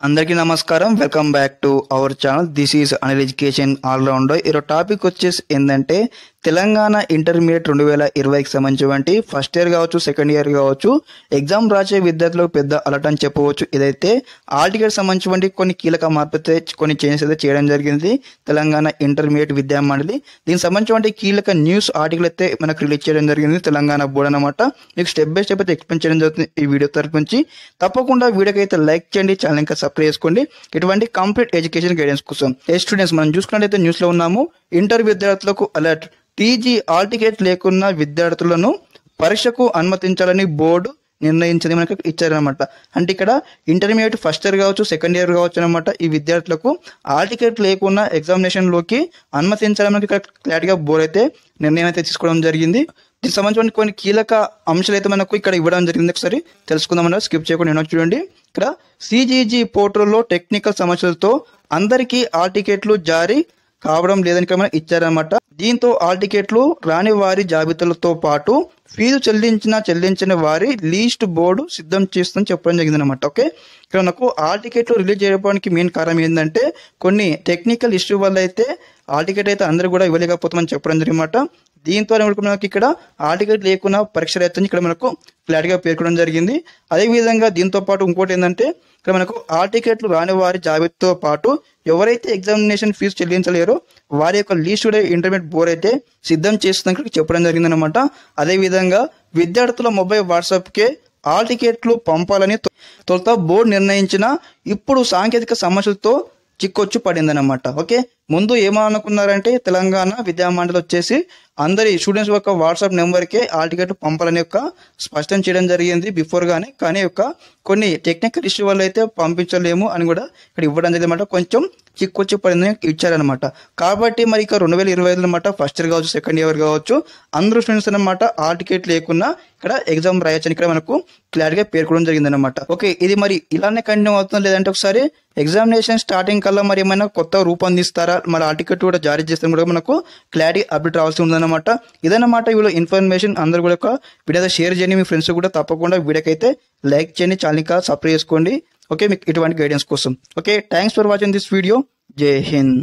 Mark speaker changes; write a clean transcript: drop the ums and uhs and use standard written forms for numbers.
Speaker 1: అందరికీ నమస్కారం. Welcome back to our channel. This is Anil education allrounder. ఈరోజు టాపిక్ వచ్చేసి ఏంటంటే తెలంగాణ ఇంటర్మీడియట్ 2020కి సంబంధించి ఫస్ట్ ఇయర్ కావచ్చు, సెకండ్ ఇయర్ కావచ్చు, ఎగ్జామ్ రాసే విద్యార్థులకు పెద్ద అలర్ట్ అని చెప్పవచ్చు. ఇదైతే ఆల్ టికెట్ సంబంధించి కొన్ని కీలక మార్పు అయితే కొన్ని చేంజెస్ అయితే చేయడం జరిగింది తెలంగాణ ఇంటర్మీడియట్ విద్యా మండలి. దీనికి సంబంధించి కీలక న్యూస్ ఆర్టికల్ అయితే మనకు రిలీజ్ చేయడం జరిగింది తెలంగాణ బోర్డు అనమాట. మీకు స్టెప్ బై స్టెప్ అయితే ఎక్స్ప్లెయిన్ చేయడం జరుగుతుంది ఈ వీడియో తరపు నుంచి. తప్పకుండా వీడియోకి అయితే లైక్ చేయండి, ఛానల్ ఇంకా సబ్స్క్రైబ్ చేసుకోండి ఇటువంటి కంప్లీట్ ఎడ్యుకేషన్ గైడెన్స్ కోసం. స్టూడెంట్స్ మనం చూసుకున్నట్లయితే న్యూస్ లో ఉన్నాము. ఇంటర్ విద్యార్థులకు అలర్ట్. టీజీ ఆల్ టికెట్ లేకున్న విద్యార్థులను పరీక్షకు అనుమతించాలని బోర్డు నిర్ణయించింది మనకు ఇచ్చారనమాట. అంటే ఇక్కడ ఇంటర్మీడియట్ ఫస్ట్ ఇయర్ కావచ్చు, సెకండ్ ఇయర్ కావచ్చు అనమాట. ఈ విద్యార్థులకు ఆల్ టికెట్ లేకున్నా ఎగ్జామినేషన్ లోకి అనుమతించాలని మనకి ఇక్కడ క్లారిటీగా బోర్డు అయితే నిర్ణయం అయితే తీసుకోవడం జరిగింది. దీనికి సంబంధించిన కొన్ని కీలక అంశాలు అయితే మనకు ఇక్కడ ఇవ్వడం జరిగింది. ఒకసారి తెలుసుకుందామన్నా, స్కిప్ చేయకుండా నేను చూడండి. ఇక్కడ సిజీజీ పోర్టల్లో టెక్నికల్ సమస్యలతో అందరికీ ఆల్ టికెట్లు జారీ కావడం లేదని ఇక్కడ మనకి ఇచ్చారనమాట. దీంతో ఆల్ టికెట్లు రాని వారి జాబితాలతో పాటు ఫీజు చెల్లించిన వారి లీస్ట్ బోర్డు సిద్ధం చేస్తుందని చెప్పడం జరిగింది అనమాట. ఓకే, ఇక్కడ నాకు ఆల్ టికెట్లు రిలీజ్ చేయడానికి మెయిన్ కారణం ఏంటంటే కొన్ని టెక్నికల్ ఇష్యూ వల్ల అయితే ఆల్ టికెట్ అయితే అందరూ కూడా ఇవ్వలేకపోతామని చెప్పడం జరిగిందన్నమాట. దీంతో మనకి ఇక్కడ ఆల్ టికెట్ లేకుండా పరీక్షలు అయితే ఇక్కడ మనకు క్లారిటీగా పేర్కొనడం జరిగింది. అదేవిధంగా దీంతో పాటు ఇంకోటి ఏంటంటే ఇక్కడ మనకు ఆల్ టికెట్లు రాని వారి జాబితాతో పాటు ఎవరైతే ఎగ్జామినేషన్ ఫీజు చెల్లించలేరో వారి యొక్క లీస్ట్ కూడా ఇంటర్మీడియట్ బోర్డు అయితే సిద్ధం చేస్తుందని చెప్పడం జరిగిందనమాట. అదేవిధంగా విద్యార్థుల మొబైల్ వాట్సాప్కే ఆల్ టికెట్లు పంపాలని తొలుత బోర్డు నిర్ణయించిన ఇప్పుడు సాంకేతిక సమస్యలతో చిక్కొచ్చు పడిందనమాట. ఓకే, ముందు ఏమనుకున్నారంటే తెలంగాణ విద్యామండలి వచ్చేసి అందరి స్టూడెంట్స్ యొక్క వాట్సాప్ నెంబర్కే ఆల్ టికెట్ పంపాలని యొక్క స్పష్టం చేయడం జరిగింది బిఫోర్ గానే. కానీ యొక్క కొన్ని టెక్నికల్ ఇష్యూ వల్ల అయితే పంపించలేము అని కూడా ఇక్కడ ఇవ్వడం జరిగిందన్నమాట. కొంచెం చిక్కొచ్చి పడిందని ఇచ్చారనమాట. కాబట్టి మరి ఇక 2025 అనమాట ఫస్ట్ ఇయర్ కావచ్చు, సెకండ్ ఇయర్ కావచ్చు, అందరూ స్టూడెంట్స్ అనమాట ఆల్ టికెట్ లేకున్నా ఇక్కడ ఎగ్జామ్ రాయొచ్చని ఇక్కడ మనకు క్లారిటీగా పేర్కొనడం జరిగిందనమాట. ఓకే, ఇది మరి ఇలానే కంటిన్యూ అవుతుంది లేదంటే ఒకసారి ఎగ్జామినేషన్ స్టార్టింగ్ కల్లా మరి ఏమైనా కొత్త రూపొందిస్తారా, మరి ఆల్ టికెట్ కూడా జారీ చేస్తే కూడా మనకు క్లారిటీ అప్డేట్ రావాల్సి ఉందన్నమాట. ఇదన్నమాట వీళ్ళు ఇన్ఫర్మేషన్. అందరూ కూడా వీడియో షేర్ చేయండి, మీ ఫ్రెండ్స్ కూడా తప్పకుండా వీడియోకి అయితే లైక్ చేయండి, ఛానల్ ఇంకా సబ్స్క్రైబ్ చేసుకోండి. ఓకే, మీకు ఇటువంటి గైడెన్స్ కోసం. Okay, thanks for watching this video. జై హింద్.